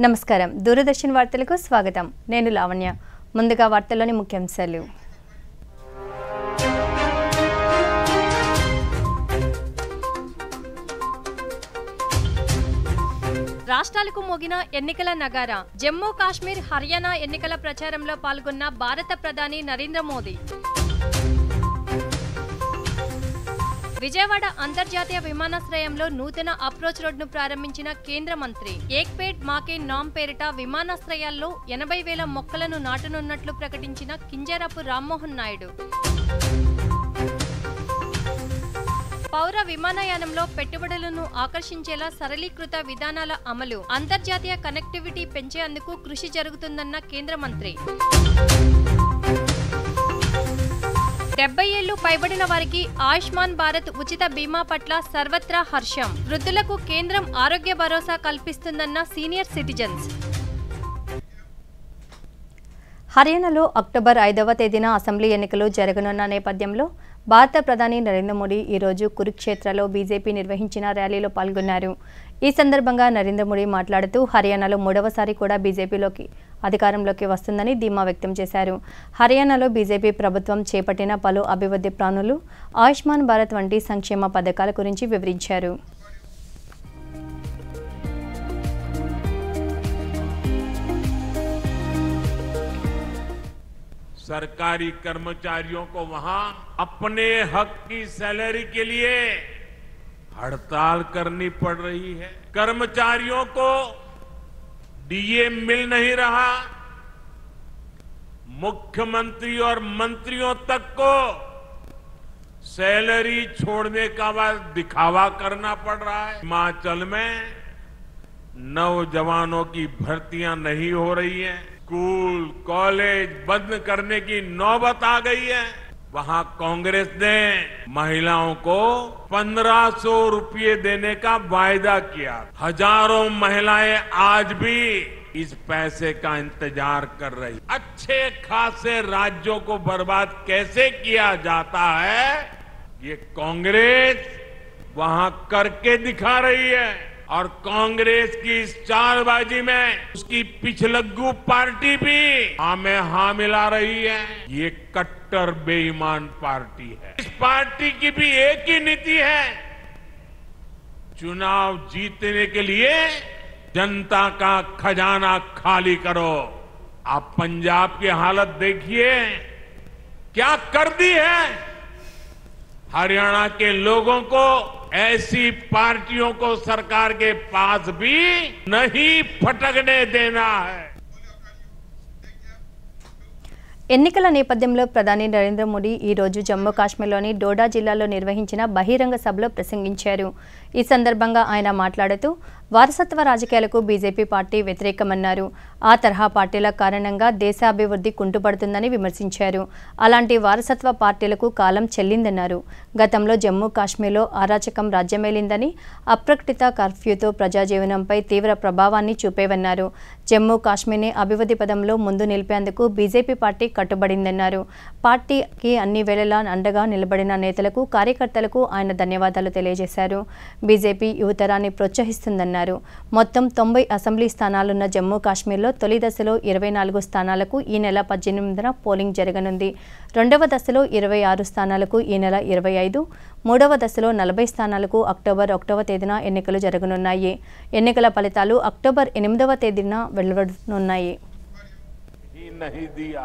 నమస్కారం దూరదర్శన్ వార్తలకు స్వాగతం నేను లావణ్య ముందుగా వార్తల్లోని ముఖ్యాంశాలు రాష్ట్రాలకు మోగిన ఎన్నికల నగారా జమ్మూ కాశ్మీర్ హర్యానా ఎన్నికల ప్రచారంలో పాల్గొన్న భారత ప్రధాని నరేంద్ర మోదీ విజయవాడ అంతర్జాతీయ విమానాశ్రయంలో నూతన అప్రోచ్ రోడ్డును ప్రారంభించిన కేంద్ర మంత్రి ఏక్ పేడ్ మాకే నామ్ పేరిట విమానాశ్రయాల్లో 80,000 మొక్కలను నాటనున్నట్లు ప్రకటించిన కింజరాపు రామ్మోహన్ నాయుడు పౌర విమానయానంలో పెట్టుబడులను ఆకర్షించేలా సరళీకృత విధానాల అమలు అంతర్జాతీయ కనెక్టివిటీ పెంచేందుకు కృషి జరుగుతుందన్న కేంద్ర మంత్రి 70 ఏళ్లు పైబడిన వారికి ఆయుష్మాన్ భారత్ ఉచిత బీమా పట్ల సర్వత్రా హర్షం వృద్ధులకు కేంద్రం ఆరోగ్య భరోసా కల్పిస్తుందన్న సీనియర్ సిటిజన్స్ హర్యానాలో అక్టోబర్ 5వ తేదీన అసెంబ్లీ ఎన్నికలు జరగనున్న నేపథ్యంలో భారత ప్రధాని నరేంద్ర మోడీ ఈరోజు కురుక్షేత్రలో బీజేపీ నిర్వహించిన ర్యాలీలో పాల్గొన్నారు. ఈ సందర్భంగా నరేంద్ర మోడీ మాట్లాడుతూ హర్యానాలో మూడవసారి కూడా బీజేపీలోకి అధికారంలోకి వస్తుందని ధీమా వ్యక్తం చేశారు. హర్యానాలో బీజేపీ ప్రభుత్వం చేపట్టిన పలు అభివృద్ధి ప్లానులు ఆయుష్మాన్ భారత్ వంటి సంక్షేమ పథకాల గురించి వివరించారు. सरकारी कर्मचारियों को वहां अपने हक की सैलरी के लिए हड़ताल करनी पड़ रही है. कर्मचारियों को डीए मिल नहीं रहा. मुख्यमंत्री और मंत्रियों तक को सैलरी छोड़ने का बाद दिखावा करना पड़ रहा है. हिमाचल में नौजवानों की भर्तियां नहीं हो रही हैं. स्कूल कॉलेज बंद करने की नौबत आ गई है. वहां कांग्रेस ने महिलाओं को 1500 रुपये देने का वायदा किया. हजारों महिलाएं आज भी इस पैसे का इंतजार कर रही. अच्छे खासे राज्यों को बर्बाद कैसे किया जाता है ये कांग्रेस वहां करके दिखा रही है. और कांग्रेस की इस चालबाजी में उसकी पिछलग्गू पार्टी भी हमें हाँ मिला रही है. ये कट्टर बेईमान पार्टी है. इस पार्टी की भी एक ही नीति है, चुनाव जीतने के लिए जनता का खजाना खाली करो. आप पंजाब की हालत देखिए क्या कर दी है. हरियाणा के लोगों को ऐसी पार्टियों को सरकार के पास भी नहीं फटकने देना है. ఎన్నికల నేపథ్యంలో ప్రధాని నరేంద్ర మోడీ ఈ రోజు జమ్మూ కాశ్మీర్లోని డోడా జిల్లాలో నిర్వహించిన బహిరంగ సభలో ప్రసంగించారు. ఈ సందర్భంగా ఆయన మాట్లాడుతూ వారసత్వ రాజకీయాలకు బీజేపీ పార్టీ వ్యతిరేకమన్నారు. ఆ తరహా పార్టీల కారణంగా దేశాభివృద్ధి కుంటుపడుతుందని విమర్శించారు. అలాంటి వారసత్వ పార్టీలకు కాలం చెల్లిందన్నారు. గతంలో జమ్మూ కాశ్మీర్లో అరాచకం రాజ్యమేలిందని అప్రకటిత కర్ఫ్యూతో ప్రజాజీవనంపై తీవ్ర ప్రభావాన్ని చూపేవన్నారు. జమ్మూ కాశ్మీర్ని అభివృద్ధి పదంలో ముందు నిలిపేందుకు బీజేపీ పార్టీ కట్టుబడిందన్నారు. పార్టీకి అన్ని వేళలా అండగా నిలబడిన నేతలకు కార్యకర్తలకు ఆయన ధన్యవాదాలు తెలియజేశారు. బీజేపీ యువతరాన్ని ప్రోత్సహిస్తుందన్నారు. మొత్తం 90 అసెంబ్లీ స్థానాలున్న జమ్మూ కాశ్మీర్లో తొలి దశలో 24 స్థానాలకు ఈ నెల 18న పోలింగ్ జరగనుంది. రెండవ దశలో 26 స్థానాలకు ఈ నెల 25, మూడవ దశలో 40 స్థానాలకు అక్టోబర్ 1వ తేదీన ఎన్నికలు జరగనున్నాయి. ఎన్నికల ఫలితాలు అక్టోబర్ 8వ తేదీన వెలువడనున్నాయి. नहीं दिया.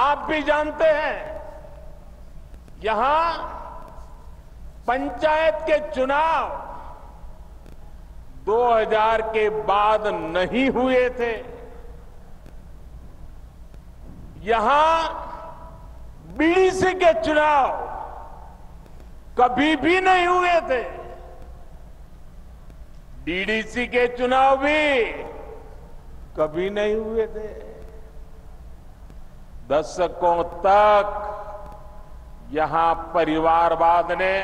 आप भी जानते हैं यहां पंचायत के चुनाव 2000 के बाद नहीं हुए थे. यहां बीडीसी के चुनाव कभी भी नहीं हुए थे. डीडीसी के चुनाव भी कभी नहीं हुए थे. दशकों तक यहां परिवारवाद ने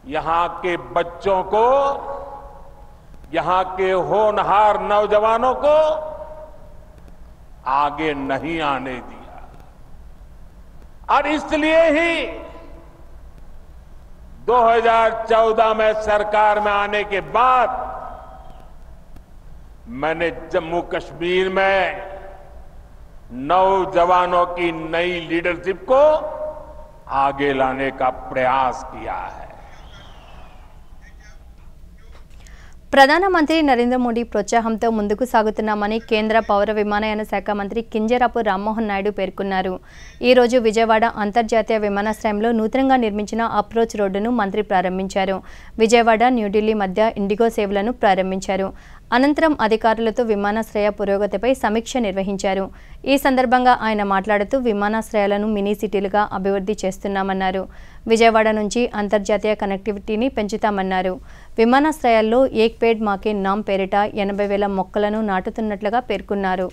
यहां के बच्चों को, यहां के होनहार नौजवानों को आगे नहीं आने दिया. और इसलिए ही 2014 में सरकार में आने के बाद मैंने जम्मू कश्मीर में नौजवानों की नई लीडरशिप को आगे लाने का प्रयास किया है। ప్రధానమంత్రి నరేంద్ర మోడీ ప్రోత్సాహంతో ముందుకు సాగుతున్నామని కేంద్ర పౌర విమానయాన శాఖ మంత్రి కింజరాపు రామ్మోహన్ నాయుడు పేర్కొన్నారు. ఈ రోజు విజయవాడ అంతర్జాతీయ విమానాశ్రయంలో నూతనంగా నిర్మించిన అప్రోచ్ రోడ్డును మంత్రి ప్రారంభించారు. విజయవాడ న్యూఢిల్లీ మధ్య ఇండిగో సేవలను ప్రారంభించారు. అనంతరం అధికారులతో విమానాశ్రయ పురోగతిపై సమీక్ష నిర్వహించారు. ఈ సందర్భంగా ఆయన మాట్లాడుతూ విమానాశ్రయాలను మినీ సిటీలుగా అభివృద్ధి చేస్తున్నామన్నారు. విజయవాడ నుంచి అంతర్జాతీయ కనెక్టివిటీని పెంచుతామన్నారు. విమానాశ్రయాల్లో ఏక్ పేడ్ మాకే నామ్ పేరిట 80,000 మొక్కలను నాటుతున్నట్లుగా పేర్కొన్నారు.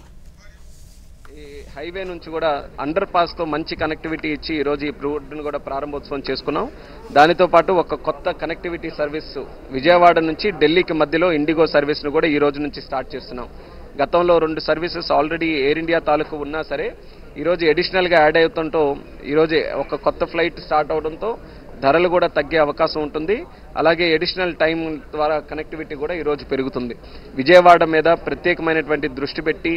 హైవే నుంచి కూడా అండర్ పాస్ తో మంచి కనెక్టివిటీ ఇచ్చి ఈ రోజు ఈ రోడ్డును కూడా ప్రారంభోత్సవం చేసుకున్నాం. దానితో పాటు ఒక కొత్త కనెక్టివిటీ సర్వీస్ విజయవాడ నుంచి ఢిల్లీకి మధ్యలో ఇండిగో సర్వీస్ ను కూడా ఈ రోజు నుంచి స్టార్ట్ చేస్తున్నాం. గతంలో 2 సర్వీసెస్ ఆల్రెడీ ఎయిర్ ఇండియా తాలూకు ఉన్నా సరే ఈ రోజు అడిషనల్ గా యాడ్ అవుతుంటో ఈ రోజు ఒక కొత్త ఫ్లైట్ స్టార్ట్ అవడంతో ధరలు కూడా తగ్గే అవకాశం ఉంటుంది. అలాగే అడిషనల్ టైం ద్వారా కనెక్టివిటీ కూడా ఈ రోజు పెరుగుతుంది. విజయవాడ మీద ప్రత్యేకమైనటువంటి దృష్టి పెట్టి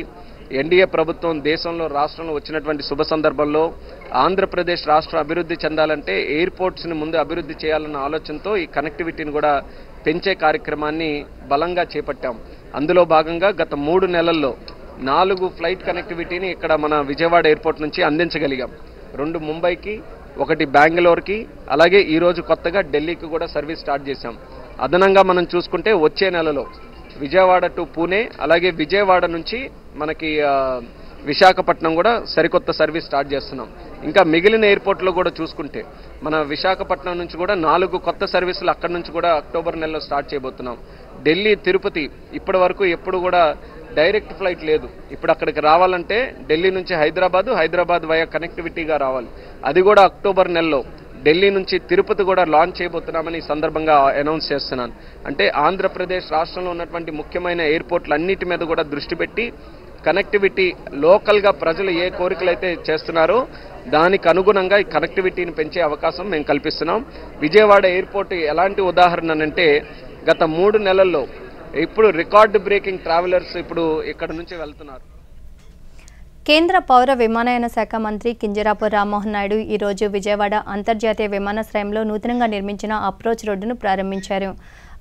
ఎన్డీఏ ప్రభుత్వం దేశంలో రాష్ట్రంలో వచ్చినటువంటి శుభ సందర్భంలో ఆంధ్రప్రదేశ్ రాష్ట్ర అభివృద్ధి చెందాలంటే ఎయిర్పోర్ట్స్ ని ముందు అభివృద్ధి చేయాలన్న ఆలోచనతో ఈ కనెక్టివిటీని కూడా పెంచే కార్యక్రమాన్ని బలంగా చేపట్టాం. అందులో భాగంగా గత 3 నెలల్లో 4 ఫ్లైట్ కనెక్టివిటీని ఇక్కడ మన విజయవాడ ఎయిర్పోర్ట్ నుంచి అందించగలిగాం. 2 ముంబైకి, 1 బెంగళూరుకి, అలాగే ఈ రోజు కొత్తగా ఢిల్లీకి కూడా సర్వీస్ స్టార్ట్ చేశాం. అదనంగా మనం చూసుకుంటే వచ్చే నెలలో విజయవాడ టు పూణే, అలాగే విజయవాడ నుంచి మనకి విశాఖపట్నం కూడా సరికొత్త సర్వీస్ స్టార్ట్ చేస్తున్నాం. ఇంకా మిగిలిన ఎయిర్పోర్ట్లో కూడా చూసుకుంటే మన విశాఖపట్నం నుంచి కూడా 4 కొత్త సర్వీసులు అక్కడి నుంచి కూడా అక్టోబర్ నెలలో స్టార్ట్ చేయబోతున్నాం. ఢిల్లీ, తిరుపతి ఇప్పటి వరకు ఎప్పుడు కూడా డైరెక్ట్ ఫ్లైట్ లేదు. ఇప్పుడు అక్కడికి రావాలంటే ఢిల్లీ నుంచి హైదరాబాద్ వయా కనెక్టివిటీగా రావాలి. అది కూడా అక్టోబర్ నెలలో ఢిల్లీ నుంచి తిరుపతి కూడా లాంచ్ చేయబోతున్నామని ఈ సందర్భంగా అనౌన్స్ చేస్తున్నాను. అంటే ఆంధ్రప్రదేశ్ రాష్ట్రంలో ఉన్నటువంటి ముఖ్యమైన ఎయిర్పోర్ట్లన్నిటి మీద కూడా దృష్టి పెట్టి కనెక్టివిటీ లోకల్గా ప్రజలు ఏ కోరికలు అయితే చేస్తున్నారో దానికి అనుగుణంగా ఈ కనెక్టివిటీని పెంచే అవకాశం మేము కల్పిస్తున్నాం. విజయవాడ ఎయిర్పోర్ట్ ఎలాంటి ఉదాహరణ అంటే గత 3 నెలల్లో ఇప్పుడు రికార్డు బ్రేకింగ్ ట్రావెలర్స్ ఇప్పుడు ఇక్కడ నుంచి వెళ్తున్నారు. కేంద్ర పౌర విమానయాన శాఖ మంత్రి కింజరాపు రామ్మోహన్ నాయుడు ఈ రోజు విజయవాడ అంతర్జాతీయ విమానాశ్రయంలో నూతనంగా నిర్మించిన అప్రోచ్ రోడ్డును ప్రారంభించారు.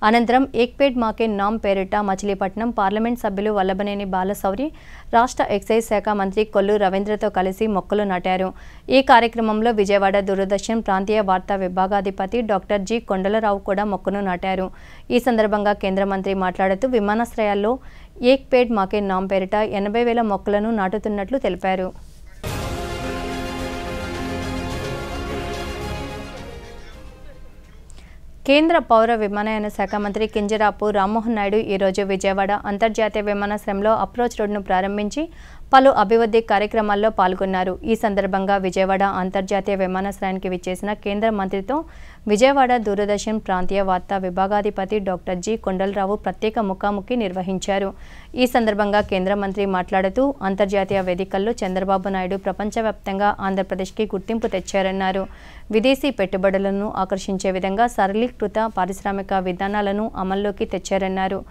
అనంతరం ఏక్ పేడ్ మాకే నామ్ పేరిట మచిలీపట్నం పార్లమెంట్ సభ్యులు వల్లభనేని బాలశౌరి, రాష్ట్ర ఎక్సైజ్ శాఖ మంత్రి కొల్లు రవీంద్రతో కలిసి మొక్కలు నాటారు. ఈ కార్యక్రమంలో విజయవాడ దూరదర్శన్ ప్రాంతీయ వార్తా విభాగాధిపతి డాక్టర్ జి కొండలరావు కూడా మొక్కను నాటారు. ఈ సందర్భంగా కేంద్ర మంత్రి మాట్లాడుతూ విమానాశ్రయాల్లో ఏక్ పేడ్ మాకే నామ్ పేరిట 80,000 మొక్కలను నాటుతున్నట్లు తెలిపారు. కేంద్ర పౌర విమానయాన శాఖ మంత్రి కింజరాపు రామ్మోహన్ నాయుడు ఈ రోజు విజయవాడ అంతర్జాతీయ విమానాశ్రయంలో అప్రోచ్ రోడ్డును ప్రారంభించి పలు అభివృద్ధి కార్యక్రమాల్లో పాల్గొన్నారు. ఈ సందర్భంగా విజయవాడ అంతర్జాతీయ విమానాశ్రయానికి విచ్చేసిన కేంద్ర మంత్రితో విజయవాడ దూరదర్శన్ ప్రాంతీయ వార్తా విభాగాధిపతి డాక్టర్ జి కొండలరావు ప్రత్యేక ముఖాముఖి నిర్వహించారు. ఈ సందర్భంగా కేంద్ర మంత్రి మాట్లాడుతూ అంతర్జాతీయ వేదికల్లో చంద్రబాబు నాయుడు ప్రపంచవ్యాప్తంగా ఆంధ్రప్రదేశ్కి గుర్తింపు తెచ్చారన్నారు. విదేశీ పెట్టుబడులను ఆకర్షించే విధంగా సరళీకృత పారిశ్రామిక విధానాలను అమల్లోకి తెచ్చారన్నారు.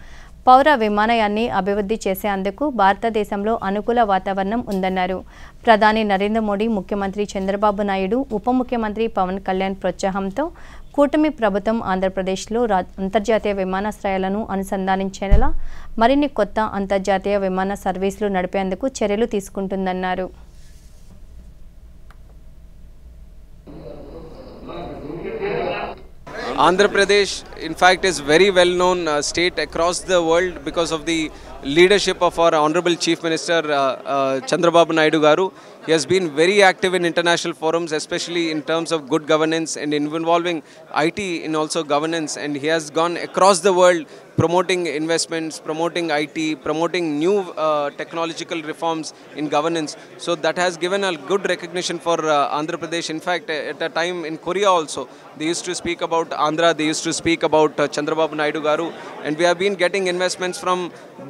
పౌర విమానయాన్ని అభివృద్ధి చేసేందుకు భారతదేశంలో అనుకూల వాతావరణం ఉందన్నారు. ప్రధాని నరేంద్ర మోడీ, ముఖ్యమంత్రి చంద్రబాబు నాయుడు, ఉప ముఖ్యమంత్రి పవన్ కళ్యాణ్ ప్రోత్సాహంతో కూటమి ప్రభుత్వం ఆంధ్రప్రదేశ్లో అంతర్జాతీయ విమానాశ్రయాలను అనుసంధానించేలా మరిన్ని కొత్త అంతర్జాతీయ విమాన సర్వీసులు నడిపేందుకు చర్యలు తీసుకుంటుందన్నారు. Andhra Pradesh, in fact, is very well known state across the world because of the leadership of our Honorable Chief Minister Chandrababu Naidu Garu. He has been very active in international forums, especially in terms of good governance and involving IT in also governance. And he has gone across the world promoting investments, promoting IT, promoting new technological reforms in governance. So that has given a good recognition for Andhra Pradesh. In fact, at a time in Korea also, they used to speak about Andhra, they used to speak about Chandrababu Naidu Garu. And we have been getting investments from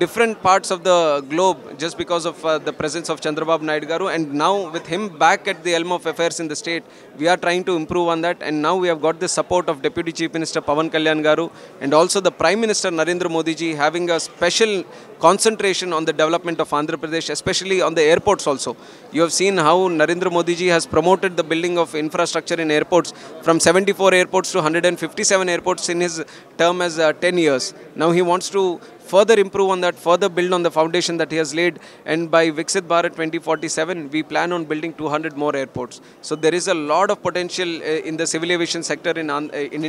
different different parts of the globe just because of the presence of Chandrababu Naidu Garu, and now with him back at the helm of affairs in the state, we are trying to improve on that, and now we have got the support of Deputy Chief Minister Pawan Kalyan Garu and also the Prime Minister Narendra Modi ji having a special concentration on the development of Andhra Pradesh, especially on the airports also. You have seen how Narendra Modi ji has promoted the building of infrastructure in airports from 74 airports to 157 airports in his term as 10 years. Now he wants to further improve on that, further build on the foundation that he has laid, and by Viksit Bharat 2047, we plan on building 200 more airports. So there is a lot of potential in the civil aviation sector in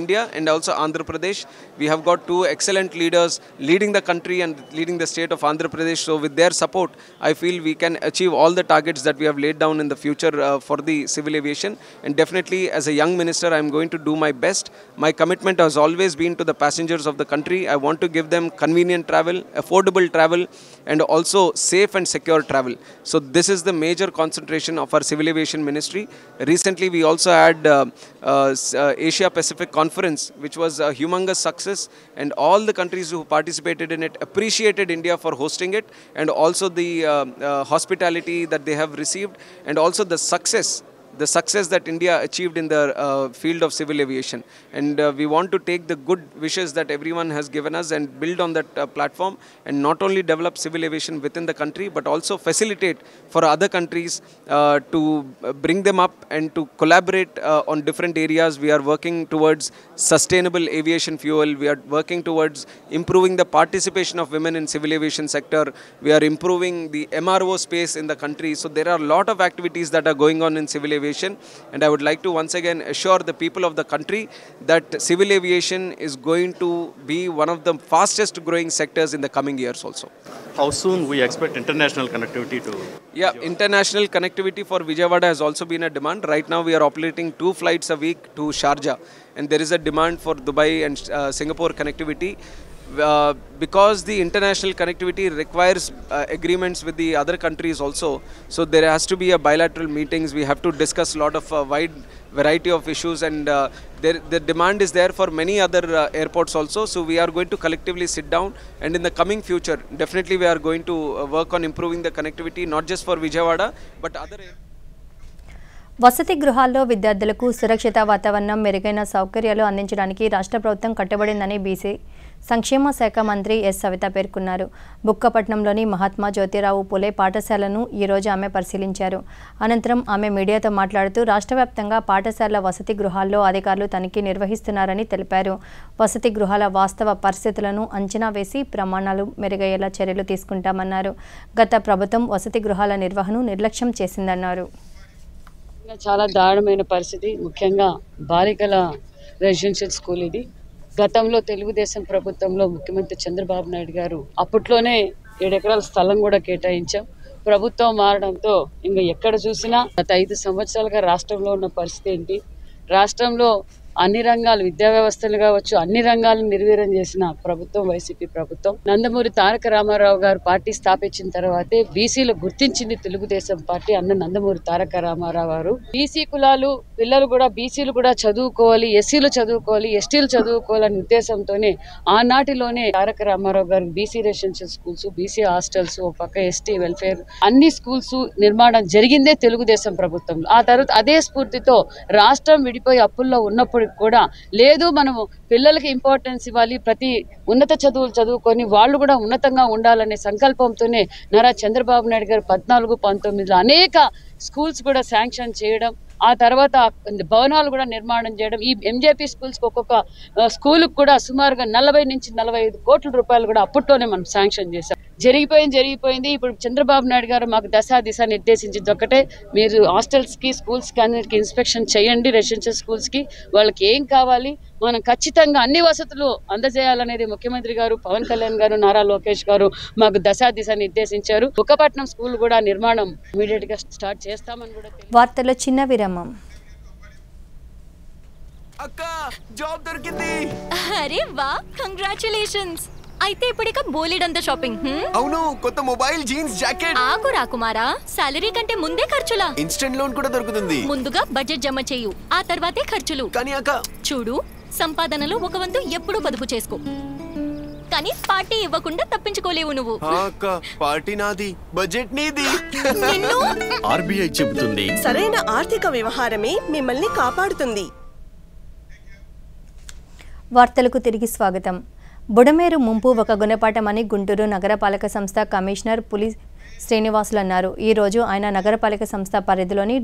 India and also Andhra Pradesh. We have got two excellent leaders leading the country and leading the state of Andhra Pradesh. So with their support, I feel we can achieve all the targets that we have laid down in the future for the civil aviation. And definitely as a young minister, I am going to do my best. My commitment has always been to the passengers of the country. I want to give them convenient travel, affordable travel, and also safe and secure travel. So this is the major concentration of our civil aviation ministry. Recently we also had Asia Pacific Conference, which was a humongous success, and all the countries who participated in it appreciated India for hosting it, and also the hospitality that they have received, and also the success that India achieved in the field of civil aviation. And we want to take the good wishes that everyone has given us and build on that platform, and not only develop civil aviation within the country, but also facilitate for other countries to bring them up and to collaborate on different areas. We are working towards sustainable aviation fuel. We are working towards improving the participation of women in civil aviation sector. We are improving the MRO space in the country. So there are a lot of activities that are going on in civil aviation. And I would like to once again assure the people of the country that civil aviation is going to be one of the fastest growing sectors in the coming years also. How soon we expect international connectivity to? Yeah, international connectivity for Vijayawada has also been a demand. Right now we are operating 2 flights a week to Sharjah, and there is a demand for Dubai and Singapore connectivity. Because the international connectivity requires agreements with the other countries also, so there has to be a bilateral meetings. We have to discuss a lot of wide variety of issues, and the demand is there for many other airports also. So we are going to collectively sit down, and in the coming future definitely we are going to work on improving the connectivity, not just for Vijayawada but other airports. వసతి గృహాల్లో విద్యార్థులకు సురక్షిత వాతావరణం, మెరుగైన సౌకర్యాలు అందించడానికి రాష్ట్ర ప్రభుత్వం కట్టుబడిందని బీసీ సంక్షేమ శాఖ మంత్రి ఎస్ సవిత పేర్కొన్నారు. బుక్కపట్నంలోని మహాత్మా జ్యోతిరావు పూలే పాఠశాలను ఈరోజు ఆమె పరిశీలించారు. అనంతరం ఆమె మీడియాతో మాట్లాడుతూ రాష్ట్ర వ్యాప్తంగా పాఠశాలల వసతి గృహాల్లో అధికారులు తనిఖీ నిర్వహిస్తున్నారని తెలిపారు. వసతి గృహాల వాస్తవ పరిస్థితులను అంచనా వేసి ప్రమాణాలు మెరుగయ్యేలా చర్యలు తీసుకుంటామన్నారు. గత ప్రభుత్వం వసతి గృహాల నిర్వహణను నిర్లక్ష్యం చేసిందన్నారు. చాలా దారుణమైన పరిస్థితి, ముఖ్యంగా బాలికల రెసిడెన్షియల్ స్కూల్ ఇది. గతంలో తెలుగుదేశం ప్రభుత్వంలో ముఖ్యమంత్రి చంద్రబాబు నాయుడు గారు అప్పట్లోనే 7 ఎకరాల స్థలం కూడా కేటాయించాం. ప్రభుత్వం మారడంతో ఇంకా ఎక్కడ చూసినా గత 5 సంవత్సరాలుగా రాష్ట్రంలో ఉన్న పరిస్థితి ఏంటి, రాష్ట్రంలో అన్ని రంగాలు, విద్యా వ్యవస్థలు కావచ్చు, అన్ని రంగాలను నిర్వీర్యం చేసిన ప్రభుత్వం వైసీపీ ప్రభుత్వం. నందమూరి తారక రామారావు గారు పార్టీ స్థాపించిన తర్వాతే బీసీలు గుర్తించింది తెలుగుదేశం పార్టీ. అన్న నందమూరి తారక రామారావు గారు బీసీ కులాలు పిల్లలు కూడా, బీసీలు కూడా చదువుకోవాలి, ఎస్సీలు చదువుకోవాలి, ఎస్టీలు చదువుకోవాలనే ఉద్దేశంతోనే ఆనాటిలోనే తారక రామారావు గారు BC residential schools, BC hostels, ఒక పక్క ఎస్టీ వెల్ఫేర్ అన్ని స్కూల్స్ నిర్మాణం జరిగిందే తెలుగుదేశం ప్రభుత్వంలో. ఆ తర్వాత అదే స్ఫూర్తితో రాష్ట్రం విడిపోయి అప్పుల్లో ఉన్నప్పుడు కూడా లేదు, మనము పిల్లలకి ఇంపార్టెన్స్ ఇవ్వాలి, ప్రతి ఉన్నత చదువులు చదువుకొని వాళ్ళు కూడా ఉన్నతంగా ఉండాలనే సంకల్పంతోనే నారా చంద్రబాబు నాయుడు గారు 14-19లో అనేక స్కూల్స్ కూడా శాంక్షన్ చేయడం, ఆ తర్వాత భవనాలు కూడా నిర్మాణం చేయడం. ఈ ఎంజేపీ స్కూల్స్కి ఒక్కొక్క స్కూల్కి కూడా సుమారుగా 40 నుంచి 45 కోట్ల రూపాయలు కూడా అప్పట్లోనే మనం శాంక్షన్ చేశాం. జరిగిపోయింది. ఇప్పుడు చంద్రబాబు నాయుడు గారు మాకు దిశ నిర్దేశించింది ఒకటే, మీరు హాస్టల్స్కి, స్కూల్స్కి అన్నిటికీ ఇన్స్పెక్షన్ చేయండి, రెసిడెన్షియల్ స్కూల్స్కి వాళ్ళకి ఏం కావాలి, మనం ఖచ్చితంగా అన్ని వసతులు అందజేయాలనేది ముఖ్యమంత్రి గారు, పవన్ కళ్యాణ్ గారు, నారా లోకేష్ గారు మాకు దిశ నిర్దేశించారు. బుక్కపట్నం స్కూల్ కూడా నిర్మాణం ఇమీడియట్ గా స్టార్ట్ చేస్తామని కూడా. వార్తల్లో చిన్న విరామం. అక్క జాబ్ దొరికింది. అరే వా, కంగ్రాచులేషన్స్. అయితే ఇప్పుడిక బోలెడంత షాపింగ్. అవును, కొత్త మొబైల్, జీన్స్, జాకెట్. ఆగు రాకుమారా, సాలరీ కంటే ముందే ఖర్చులా. ఇన్స్టెంట్ లోన్ కూడా దొరుకుతుంది. ముందుగా బడ్జెట్ జమ చేయు, ఆ తర్వాతే ఖర్చులు. కానీ అక్క చూడు, సంపాదనలో 1 వంతు ఎప్పుడూ పొదుపు చేసుకో. కానీ పార్టీ ఇవ్వకుండా తప్పించుకోలేవు నువ్వు. అక్క పార్టీ నాది, బడ్జెట్ నీది. ఆర్బీఐ చెబుతుంది సరైన ఆర్థిక వ్యవహారమే మిమ్మల్ని కాపాడుతుంది. వార్తలకు తిరిగి స్వాగతం. బుడమేరు ముంపు ఒక గుణపాఠమని గుంటూరు నగరపాలక సంస్థ కమిషనర్ పులి శ్రీనివాసులు అన్నారు. ఈరోజు ఆయన నగరపాలక సంస్థ పరిధిలోని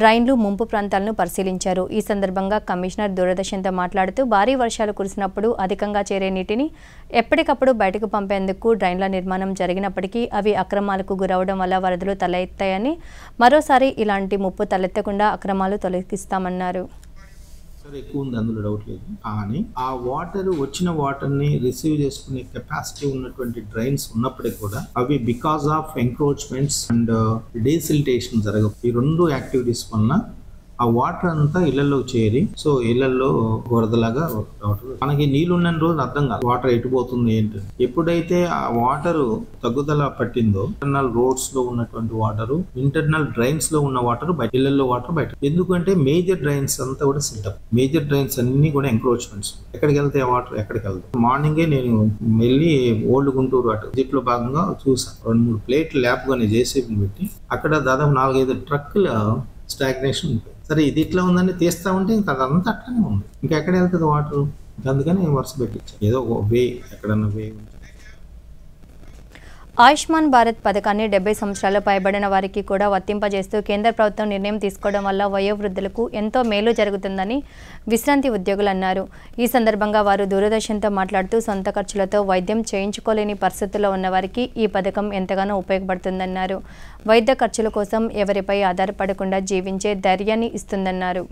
డ్రైన్లు ముంపు ప్రాంతాలను పరిశీలించారు. ఈ సందర్భంగా కమిషనర్ దూరదర్శన్తో మాట్లాడుతూ భారీ వర్షాలు కురిసినప్పుడు అధికంగా చేరే నీటిని ఎప్పటికప్పుడు బయటకు పంపేందుకు డ్రైన్ల నిర్మాణం జరిగినప్పటికీ అవి అక్రమాలకు గురవడం వల్ల వరదలు తలెత్తాయని, మరోసారి ఇలాంటి ముప్పు తలెత్తకుండా అక్రమాలు తొలగిస్తామన్నారు. ఎక్కువ ఉంది, అందులో డౌట్ లేదు. కానీ ఆ వాటర్ వచ్చిన వాటర్ని రిసీవ్ చేసుకునే కెపాసిటీ ఉన్నటువంటి డ్రైన్స్ ఉన్నప్పటికీ కూడా అవి because of encroachments and desiltation జరగవు. ఈ రెండు యాక్టివిటీస్ వలన ఆ వాటర్ అంతా ఇళ్లలో చేరి సో ఇళ్లలో వరదలాగా మనకి నీళ్ళు ఉన్న రోజు అర్థం కాదు వాటర్ ఎటుపోతుంది ఏంటి. ఎప్పుడైతే ఆ వాటర్ తగ్గుదల పట్టిందో ఇంటర్నల్ రోడ్స్ లో ఉన్నటువంటి వాటర్, ఇంటర్నల్ డ్రైన్స్ లో ఉన్న వాటర్ బయట, ఇళ్లలో వాటర్ బయట. ఎందుకంటే మేజర్ డ్రైన్స్ అంతా కూడా సిల్టప్, మేజర్ డ్రైన్స్ అన్ని కూడా ఎంక్రోచ్మెంట్స్. ఎక్కడికి వెళ్తాయి వాటర్, ఎక్కడికి వెళ్తాయి. మార్నింగే నేను వెళ్ళి ఓల్డ్ గుంటూరు అటు విజిట్ లో భాగంగా చూసాను. 2-3 ప్లేట్లు ల్యాప్గానే జేసీబీని పెట్టి అక్కడ దాదాపు 4-5 ట్రక్కుల స్టాగ్నేషన్ ఉంటుంది. సరే ఇది ఇట్లా ఉందని తీస్తా ఉంటే ఇంకా అదంతా అట్లానే ఉంది, ఇంకా ఎక్కడ వెళ్తుంది వాటర్. అందుకని వరుస పెట్టించారు, ఏదో వే ఎక్కడన్నా వే ఉంటుంది. ఆయుష్మాన్ భారత్ పథకాన్ని 70 సంవత్సరాలు పైబడిన వారికి కూడా వర్తింపజేస్తూ కేంద్ర ప్రభుత్వం నిర్ణయం తీసుకోవడం వల్ల వయోవృద్ధులకు ఎంతో మేలు జరుగుతుందని విశ్రాంతి ఉద్యోగులు అన్నారు. ఈ సందర్భంగా వారు దూరదర్శన్తో మాట్లాడుతూ సొంత ఖర్చులతో వైద్యం చేయించుకోలేని పరిస్థితుల్లో ఉన్నవారికి ఈ పథకం ఎంతగానో ఉపయోగపడుతుందన్నారు. వైద్య ఖర్చుల కోసం ఎవరిపై ఆధారపడకుండా జీవించే ధైర్యాన్ని ఇస్తుందన్నారు.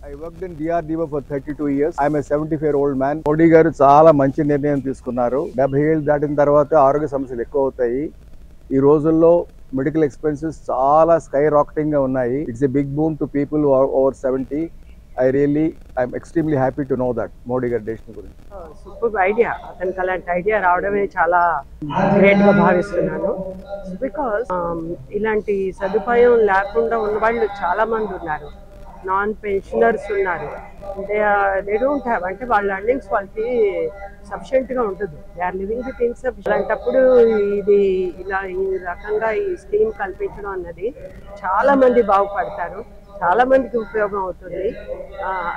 I worked in DRDO for 32 years. I am a 75-year-old man. Modi గారు చాలా మంచి నిర్ణయం తీసుకున్నారు. 70 ఏళ్ళు దాటిన తర్వాత ఆరోగ్య సమస్యలు ఎక్కువ అవుతాయి. ఈ రోజుల్లో మెడికల్ ఎక్స్పెన్సెస్ చాలా స్కై రాకెటింగ్ గా ఉన్నాయి. It's a big boom to people over 70. I'm extremely happy to know that Modi గారి డెసిషన్ గురించి. Super idea. అతనికి అలాంటి ఐడియా రావడమే చాలా గ్రేట్ గా భావిస్తున్నాను. బికాస్ ఇలాంటి సదుపాయం లేకుండా ఉన్న వాళ్ళు చాలా మంది ఉన్నారు. నాన్ పెన్షనర్స్ ఉన్నారు. దే డోంట్ హ్యావ్, అంటే వాళ్ళ ఎర్నింగ్స్ వాళ్ళకి సఫిషియెంట్ గా ఉంటుంది. They are living with insufficient. అలాంటప్పుడు ఇది ఇలా ఈ రకంగా ఈ స్కీమ్ కల్పించడం అన్నది చాలా మంది బాగుపడతారు, చాలా మందికి ఉపయోగం అవుతుంది.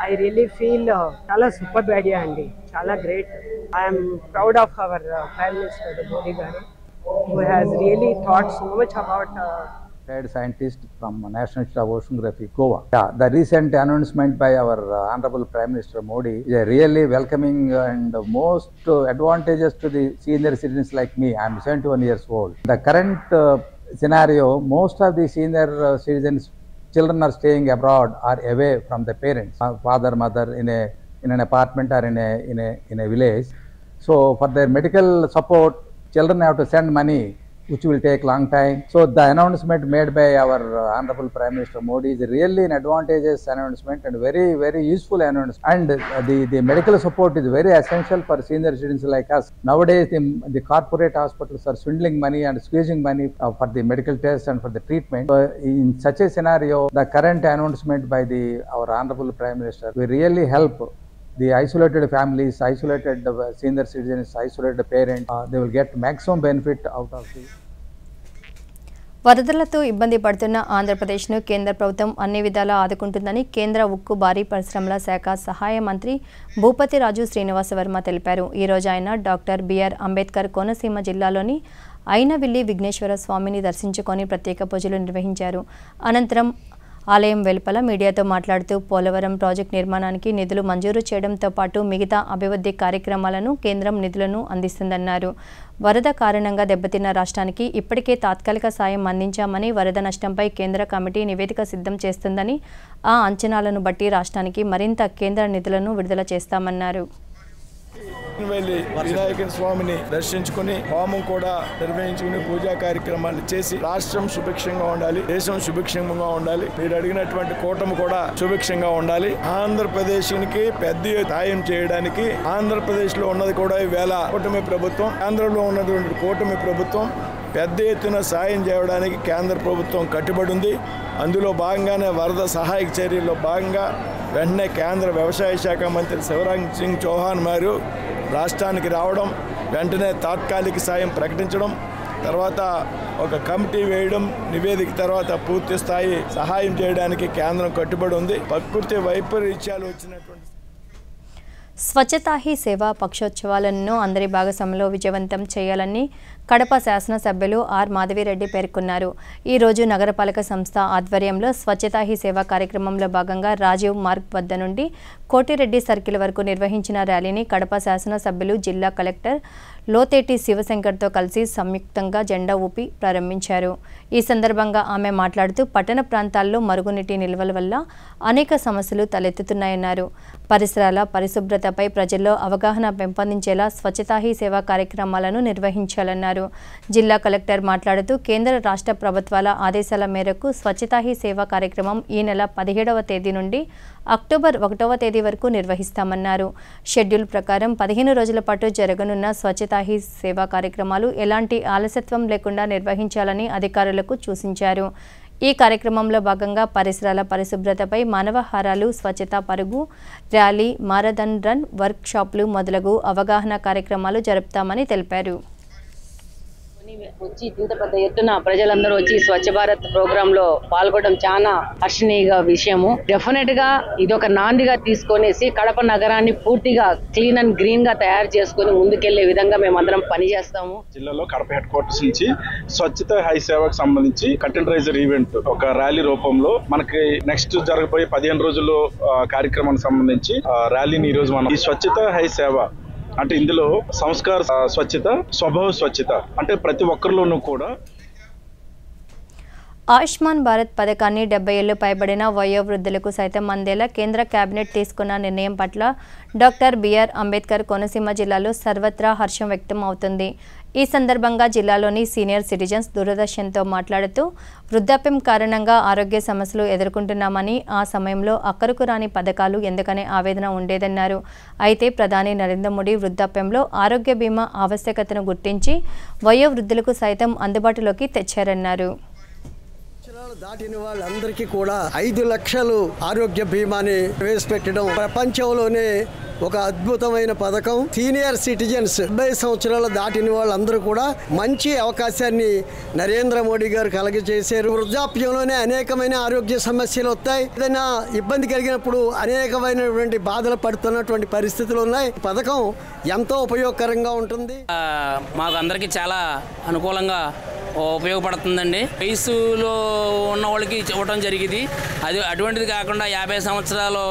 ఐ రియలీ ఫీల్ చాలా సూపర్ ఐడియా అండి, చాలా great. I'm proud of our prime minister Modi గారు, who has really thought so much about retired scientist from National Institute of Oceanography, Goa. Yeah, the recent announcement by our Honorable Prime Minister Modi is a really welcoming and most advantageous to the senior citizens like me. I am 71 years old. The current scenario, most of the senior citizens, children are staying abroad or away from the parents, father, mother in an apartment or in a village. So for their medical support, children have to send money, which will take long time. So the announcement made by our Honorable Prime Minister Modi is really an advantageous announcement and very, very useful announcement. And the medical support is very essential for senior citizens like us. Nowadays, the corporate hospitals are swindling money and squeezing money for the medical tests and for the treatment. So in such a scenario, the current announcement by our Honorable Prime Minister will really help the isolated families, isolated senior citizens, isolated parents. They will get maximum benefit out of this. వరదలతో ఇబ్బంది పడుతున్న ఆంధ్రప్రదేశ్ను కేంద్ర ప్రభుత్వం అన్ని విధాలా ఆదుకుంటుందని కేంద్ర ఉక్కు భారీ పరిశ్రమల శాఖ సహాయ మంత్రి భూపతి రాజు శ్రీనివాస వర్మ తెలిపారు. ఈరోజు ఆయన డాక్టర్ బిఆర్ అంబేద్కర్ కోనసీమ జిల్లాలోని అయినవిల్లి విఘ్నేశ్వర స్వామిని దర్శించుకొని ప్రత్యేక పూజలు నిర్వహించారు. అనంతరం ఆలయం వెలుపల మీడియాతో మాట్లాడుతూ పోలవరం ప్రాజెక్టు నిర్మాణానికి నిధులు మంజూరు చేయడంతో పాటు మిగతా అభివృద్ధి కార్యక్రమాలను కేంద్రం నిధులను అందిస్తుందన్నారు. వరద కారణంగా దెబ్బతిన్న రాష్ట్రానికి ఇప్పటికే తాత్కాలిక సాయం అందించామని, వరద నష్టంపై కేంద్ర కమిటీ నివేదిక సిద్ధం చేస్తుందని, ఆ అంచనాలను బట్టి రాష్ట్రానికి మరింత కేంద్ర నిధులను విడుదల చేస్తామన్నారు. వెళ్ళి వినాయకుని స్వామిని దర్శించుకుని హోమం కూడా నిర్వహించుకుని పూజా కార్యక్రమాలు చేసి రాష్ట్రం సుభిక్షంగా ఉండాలి, దేశం సుభిక్షంగా ఉండాలి, మీరు అడిగినటువంటి కూటమి కూడా సుభిక్షంగా ఉండాలి. ఆంధ్రప్రదేశ్కి పెద్ద సాయం చేయడానికి ఆంధ్రప్రదేశ్ లో ఉన్నది కూడా ఈవేళ కూటమి ప్రభుత్వం, కేంద్రంలో ఉన్నటువంటి కూటమి ప్రభుత్వం పెద్ద ఎత్తున సాయం చేయడానికి కేంద్ర ప్రభుత్వం కట్టుబడి ఉంది. అందులో భాగంగానే వరద సహాయక చర్యల్లో భాగంగా వెంటనే కేంద్ర వ్యవసాయ శాఖ మంత్రి శివరాజ్ సింగ్ చౌహాన్ గారు రాష్ట్రానికి రావడం, వెంటనే తాత్కాలిక సాయం ప్రకటించడం, తర్వాత ఒక కమిటీ వేయడం, నివేదిక తర్వాత పూర్తి స్థాయి సహాయం చేయడానికి కేంద్రం కట్టుబడి ఉంది. ప్రకృతి వైపరీత్యాలు వచ్చినటువంటి స్వచ్ఛతా హీ సేవ పక్షోత్సవాలను అందరి భాగస్వామ్యంలో విజయవంతం చేయాలని కడప శాసనసభ్యులు ఆర్ మాధవిరెడ్డి పేర్కొన్నారు. ఈరోజు నగరపాలక సంస్థ ఆధ్వర్యంలో స్వచ్ఛతా హీ సేవ కార్యక్రమంలో భాగంగా రాజీవ్ మార్గ్ వద్ద నుండి కోటిరెడ్డి సర్కిల్ వరకు నిర్వహించిన ర్యాలీని కడప శాసనసభ్యులు జిల్లా కలెక్టర్ లోతేటి శివశంకర్తో కలిసి సంయుక్తంగా జెండా ఊపి ప్రారంభించారు. ఈ సందర్భంగా ఆమె మాట్లాడుతూ పట్టణ ప్రాంతాల్లో మరుగునీటి నిల్వల వల్ల అనేక సమస్యలు తలెత్తుతున్నాయన్నారు. పరిసరాల పరిశుభ్రతపై ప్రజల్లో అవగాహన పెంపొందించేలా స్వచ్ఛతా హీ సేవా కార్యక్రమాలను నిర్వహించాలన్నారు. జిల్లా కలెక్టర్ మాట్లాడుతూ కేంద్ర రాష్ట్ర ప్రభుత్వాల ఆదేశాల మేరకు స్వచ్ఛతా హీ సేవా కార్యక్రమం ఈ నెల 17వ తేదీ నుండి అక్టోబర్ 1వ తేదీ వరకు నిర్వహిస్తామన్నారు. షెడ్యూల్ ప్రకారం 15 రోజుల పాటు జరగనున్న స్వచ్ఛతా హీ సేవా కార్యక్రమాలు ఎలాంటి ఆలస్యత్వం లేకుండా నిర్వహించాలని అధికారులకు సూచించారు. ఈ కార్యక్రమంలో భాగంగా పరిసరాల పరిశుభ్రతపై మానవహారాలు, స్వచ్ఛతా పరుగు, ర్యాలీ, మారథాన్ రన్, వర్క్ షాపులు మొదలగు అవగాహన కార్యక్రమాలు జరుపుతామని తెలిపారు. వచ్చి ఇంత పెద్ద ఎత్తున ప్రజలందరూ వచ్చి స్వచ్ఛ భారత్ ప్రోగ్రామ్ లో పాల్గొనడం చాలా హర్షణీయ విషయము. డెఫినెట్ గా ఇది ఒక నాందిగా తీసుకొనేసి కడప నగరాన్ని పూర్తిగా క్లీన్ అండ్ గ్రీన్ గా తయారు చేసుకుని ముందుకెళ్లే విధంగా మేమందరం పనిచేస్తాము. జిల్లాలో కడప హెడ్ క్వార్టర్స్ నుంచి స్వచ్ఛత హై సేవకు సంబంధించి కర్టెన్ రైజర్ ఈవెంట్ ఒక ర్యాలీ రూపంలో మనకి నెక్స్ట్ జరగబోయే 15 రోజుల్లో కార్యక్రమానికి సంబంధించి ర్యాలీని ఈ రోజు మనం ఈ స్వచ్ఛత హై సేవ అంటే ఇందులో సంస్కార స్వచ్ఛత, స్వభావ స్వచ్ఛత అంటే ప్రతి ఒక్కరిలోనూ కూడా ఆయుష్మాన్ భారత్ పథకాన్ని 70 ఏళ్లు పైబడిన వయోవృద్ధులకు సైతం అందేలా కేంద్ర కేబినెట్ తీసుకున్న నిర్ణయం పట్ల డాక్టర్ బిఆర్ అంబేద్కర్ కోనసీమ జిల్లాలో సర్వత్రా హర్షం వ్యక్తం అవుతుంది. ఈ సందర్భంగా జిల్లాలోని సీనియర్ సిటిజన్స్ దూరదర్శన్తో మాట్లాడుతూ వృద్ధాప్యం కారణంగా ఆరోగ్య సమస్యలు ఎదుర్కొంటున్నామని, ఆ సమయంలో అక్కరకు రాని పథకాలు ఎందుకనే ఆవేదన ఉండేదన్నారు. అయితే ప్రధాని నరేంద్ర మోడీ వృద్ధాప్యంలో ఆరోగ్య బీమా ఆవశ్యకతను గుర్తించి వయోవృద్ధులకు సైతం అందుబాటులోకి తెచ్చారన్నారు. దాటిన వాళ్ళందరికీ కూడా 5 లక్షలు ఆరోగ్య బీమాని ప్రవేశపెట్టడం ప్రపంచంలోనే ఒక అద్భుతమైన పథకం. సీనియర్ సిటిజన్స్ 70 సంవత్సరాలు దాటిన వాళ్ళందరూ కూడా మంచి అవకాశాన్ని నరేంద్ర మోడీ గారు కలగజేశారు. వృద్ధాప్యంలోనే అనేకమైన ఆరోగ్య సమస్యలు వస్తాయి. ఏదైనా ఇబ్బంది కలిగినప్పుడు అనేకమైనటువంటి బాధలు పడుతున్నటువంటి పరిస్థితులు ఉన్నాయి. పథకం ఎంతో ఉపయోగకరంగా ఉంటుంది. మాకు అందరికీ చాలా అనుకూలంగా ఉపయోగపడుతుందండి. వయసులో ఉన్న వాళ్ళకి ఇవ్వడం జరిగింది. అది అటువంటిది కాకుండా 50 సంవత్సరాలు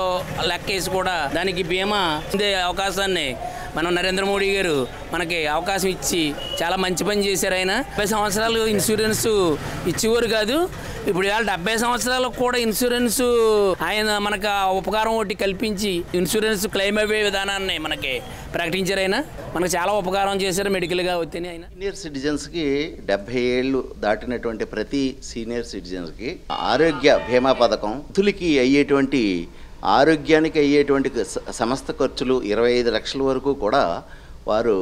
లెక్కేసి కూడా దానికి బీమా పొందే అవకాశాన్ని మనం నరేంద్ర మోడీ గారు మనకి అవకాశం ఇచ్చి చాలా మంచి పని చేశారు. ఆయన 50 సంవత్సరాలు ఇన్సూరెన్స్ ఇచ్చేవారు కాదు. ఇప్పుడు ఇవాళ 70 సంవత్సరాలకు కూడా ఇన్సూరెన్స్ ఆయన మనకు ఉపకారం ఒకటి కల్పించి ఇన్సూరెన్స్ క్లెయిమ్ అయ్యే విధానాన్ని మనకి ప్రకటించారు. ఆయన మనకు చాలా ఉపకారం చేశారు మెడికల్గా వచ్చి. ఆయన సీనియర్ సిటిజన్స్కి 70 ఏళ్ళు దాటినటువంటి ప్రతి సీనియర్ సిటిజన్స్కి ఆరోగ్య బీమా పథకం వృద్ధులకి అయ్యేటువంటి ఆరోగ్యానికి అయ్యేటువంటి సమస్త ఖర్చులు 25 లక్షల వరకు కూడా వారు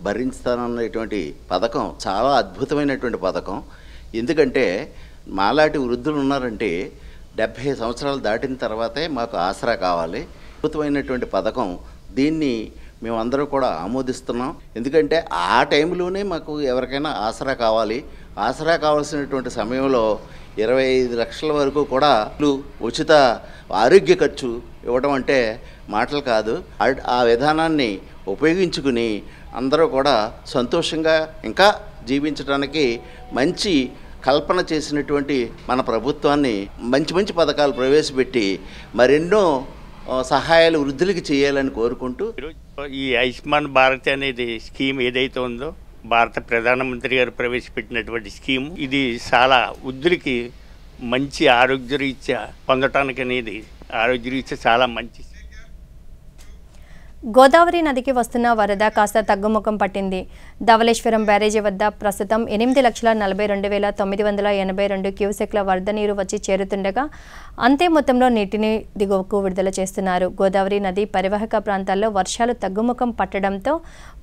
భరించాలన్నటువంటి పథకం చాలా అద్భుతమైనటువంటి పథకం. ఎందుకంటే మాలాంటి వృద్ధులు ఉన్నారంటే 70 సంవత్సరాలు దాటిన తర్వాతే మాకు ఆసరా కావాలి. అద్భుతమైనటువంటి పథకం. దీన్ని మేమందరూ కూడా ఆమోదిస్తున్నాం. ఎందుకంటే ఆ టైంలోనే మాకు ఎవరికైనా ఆసరా కావాలి. ఆసరా కావాల్సినటువంటి సమయంలో 25 లక్షల వరకు కూడా ఉచిత ఆరోగ్య ఖర్చు ఇవ్వడం అంటే మాటలు కాదు. ఆ విధానాన్ని ఉపయోగించుకుని అందరూ కూడా సంతోషంగా ఇంకా జీవించడానికి మంచి కల్పన చేసినటువంటి మన ప్రభుత్వాన్ని మంచి మంచి పథకాలు ప్రవేశపెట్టి మరెన్నో సహాయాలు వృద్ధులకి చేయాలని కోరుకుంటూ ఈ ఆయుష్మాన్ భారత్ అనేది స్కీమ్ ఏదైతే ఉందో భారత ప్రధానమంత్రి గారు ప్రవేశపెట్టినటువంటి స్కీము ఇది చాలా వృద్ధులకి మంచి ఆరోగ్యరీత్యా పొందటానికి అనేది ఆరోగ్యరీత్యా చాలా మంచి. గోదావరి నదికి వస్తున్న వరద కాస్త తగ్గుముఖం పట్టింది. ధవళేశ్వరం బ్యారేజీ వద్ద ప్రస్తుతం 8,42,982 క్యూసెక్ల వరద నీరు వచ్చి చేరుతుండగా అంతే మొత్తంలో నీటిని దిగువకు విడుదల చేస్తున్నారు. గోదావరి నది పరివాహక ప్రాంతాల్లో వర్షాలు తగ్గుముఖం పట్టడంతో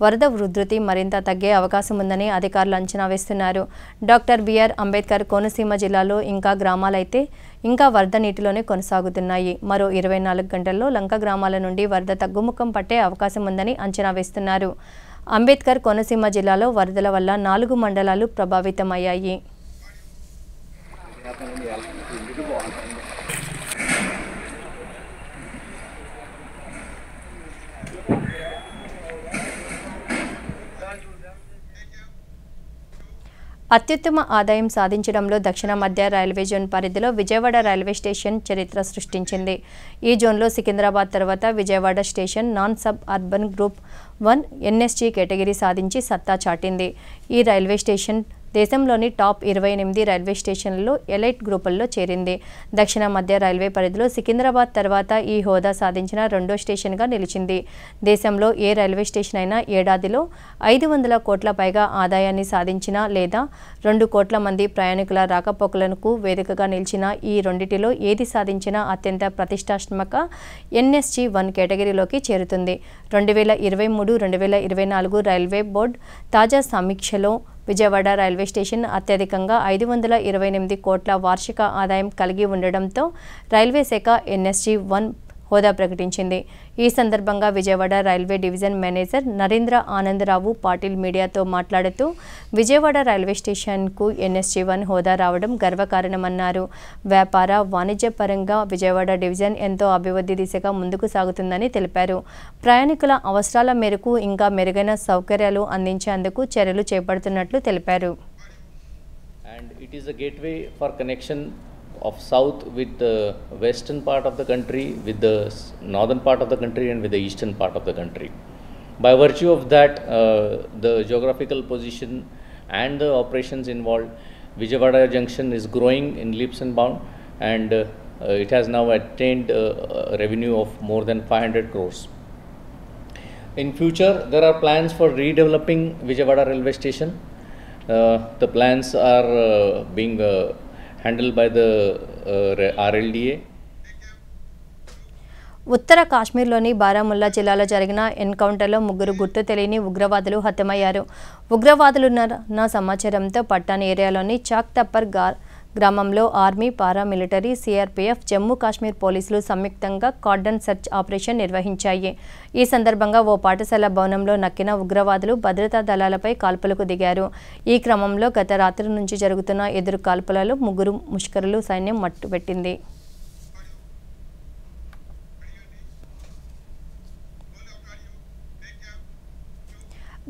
వరద ఉధృతి మరింత తగ్గే అవకాశం ఉందని అధికారులు అంచనా వేస్తున్నారు. డాక్టర్ బిఆర్ అంబేద్కర్ కోనసీమ జిల్లాలో ఇంకా గ్రామాలైతే ఇంకా వరద నీటిలోనే కొనసాగుతున్నాయి. మరో 24 గంటల్లో లంక గ్రామాల నుండి వరద తగ్గుముఖం పట్టే అవకాశం ఉందని అంచనా వేస్తున్నారు. అంబేద్కర్ కోనసీమ జిల్లాలో వరదల వల్ల 4 మండలాలు ప్రభావితమయ్యాయి. అత్యుత్తమ ఆదాయం సాధించడంలో దక్షిణ మధ్య రైల్వే జోన్ పరిధిలో విజయవాడ రైల్వే స్టేషన్ చరిత్ర సృష్టించింది. ఈ జోన్లో సికింద్రాబాద్ తర్వాత Vijayawada station non sub urban group 1 NSG category సాధించి సత్తా చాటింది. ఈ రైల్వే స్టేషన్ దేశంలోని టాప్ 28 రైల్వే స్టేషన్లలో ఎలైట్ గ్రూపుల్లో చేరింది. దక్షిణ మధ్య రైల్వే పరిధిలో సికింద్రాబాద్ తర్వాత ఈ హోదా సాధించిన రెండో స్టేషన్గా నిలిచింది. దేశంలో ఏ రైల్వే స్టేషన్ అయినా ఏడాదిలో 500 కోట్ల పైగా ఆదాయాన్ని సాధించిన లేదా 2 కోట్ల మంది ప్రయాణికుల రాకపోకలకు వేదికగా నిలిచిన ఈ రెండిటిలో ఏది సాధించినా అత్యంత ప్రతిష్టాత్మక ఎన్ఎస్జీ 1 కేటగిరీలోకి చేరుతుంది. 2023-2024 రైల్వే బోర్డు తాజా సమీక్షలో విజయవాడ రైల్వే స్టేషన్ అత్యధికంగా 528 కోట్ల వార్షిక ఆదాయం కలిగి ఉండడంతో రైల్వే శాఖ ఎన్ఎస్జీ 1 హోదా ప్రకటించింది. ఈ సందర్భంగా Vijayawada railway division manager Narendra Anandarao Patil మీడియాతో మాట్లాడుతూ విజయవాడ రైల్వే స్టేషన్కు ఎన్ఎస్జీ 1 హోదా రావడం గర్వకారణమన్నారు. వ్యాపార వాణిజ్య పరంగా విజయవాడ డివిజన్ ఎంతో అభివృద్ధి దిశగా ముందుకు సాగుతుందని తెలిపారు. ప్రయాణికుల అవసరాల మేరకు ఇంకా మెరుగైన సౌకర్యాలు అందించేందుకు చర్యలు చేపడుతున్నట్లు తెలిపారు. And it is a gateway for connection of south with the western part of the country, with the northern part of the country and with the eastern part of the country. By virtue of that, the geographical position and the operations involved, Vijayawada Junction is growing in leaps and bounds, and it has now attained a revenue of more than 500 crores. In future, there are plans for redeveloping Vijayawada railway station. The plans are being handled by the RLDA. ఉత్తర కాశ్మీర్లోని బారాముల్లా జిల్లాలో జరిగిన ఎన్కౌంటర్లో 3 గుర్తు తెలియని ఉగ్రవాదులు హతమయ్యారు. ఉగ్రవాదులున్న సమాచారంతో పట్టాన్ ఏరియాలోని chalk Tappar గ్రామంలో army, paramilitary, CRPF, Jammu Kashmir పోలీసులు సంయుక్తంగా కార్డన్ సెర్చ్ ఆపరేషన్ నిర్వహించాయి. ఈ సందర్భంగా ఓ పాఠశాల భవనంలో నక్కిన ఉగ్రవాదులు భద్రతా దళాలపై కాల్పులకు దిగారు. ఈ క్రమంలో గత రాత్రి నుంచి జరుగుతున్న ఎదురు కాల్పులలో 3 ముష్కరులు సైన్యం మట్టుపెట్టింది.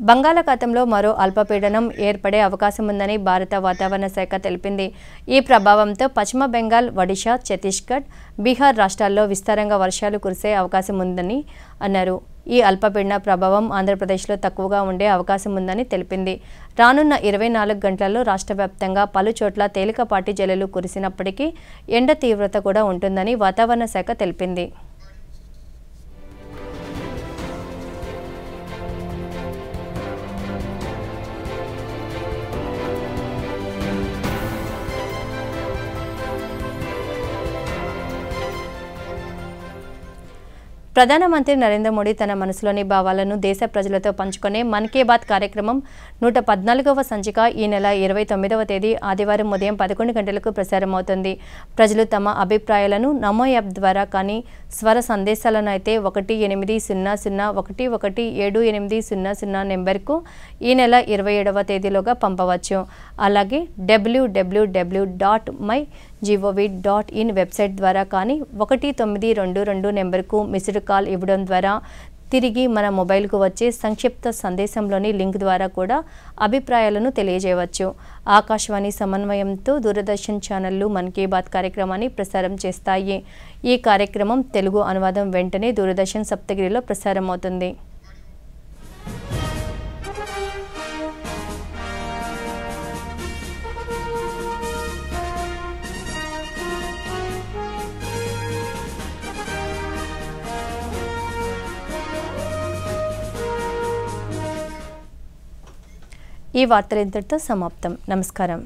బంగాళాఖాతంలో మరో అల్పపీడనం ఏర్పడే అవకాశం ఉందని భారత వాతావరణ శాఖ తెలిపింది. ఈ ప్రభావంతో పశ్చిమ బెంగాల్, ఒడిషా, ఛత్తీస్గఢ్, బీహార్ రాష్ట్రాల్లో విస్తారంగా వర్షాలు కురిసే అవకాశం ఉందని అన్నారు. ఈ అల్పపీడన ప్రభావం ఆంధ్రప్రదేశ్లో తక్కువగా ఉండే అవకాశం ఉందని తెలిపింది. రానున్న 24 గంటల్లో రాష్ట్ర వ్యాప్తంగా పలు చోట్ల తేలికపాటి జల్లులు కురిసినప్పటికీ ఎండ తీవ్రత కూడా ఉంటుందని వాతావరణ శాఖ తెలిపింది. ప్రధానమంత్రి నరేంద్ర మోడీ తన మనసులోని భావాలను దేశ ప్రజలతో పంచుకునే మన్ కీ బాత్ కార్యక్రమం 114వ సంచిక ఈ నెల 29వ తేదీ ఆదివారం ఉదయం 11 గంటలకు ప్రసారమవుతుంది. ప్రజలు తమ అభిప్రాయాలను నమో యాప్ ద్వారా కానీ స్వర సందేశాలను అయితే 1800117800 నెంబర్కు ఈ నెల 27వ తేదీలోగా పంపవచ్చు. అలాగే www.mygov.in వెబ్సైట్ ద్వారా కానీ 1922 నెంబర్కు మిస్డ్ కాల్ ఇవ్వడం ద్వారా తిరిగి మన మొబైల్కు వచ్చే సంక్షిప్త సందేశంలోని లింక్ ద్వారా కూడా అభిప్రాయాలను తెలియజేయవచ్చు. ఆకాశవాణి సమన్వయంతో దూరదర్శన్ ఛానళ్లు మన్ కీ బాత్ కార్యక్రమాన్ని ప్రసారం చేస్తాయి. ఈ కార్యక్రమం తెలుగు అనువాదం వెంటనే దూరదర్శన్ సప్తగిరిలో ప్రసారమవుతుంది. ఈ వార్తలు ఇంతటితో సమాప్తం. నమస్కారం.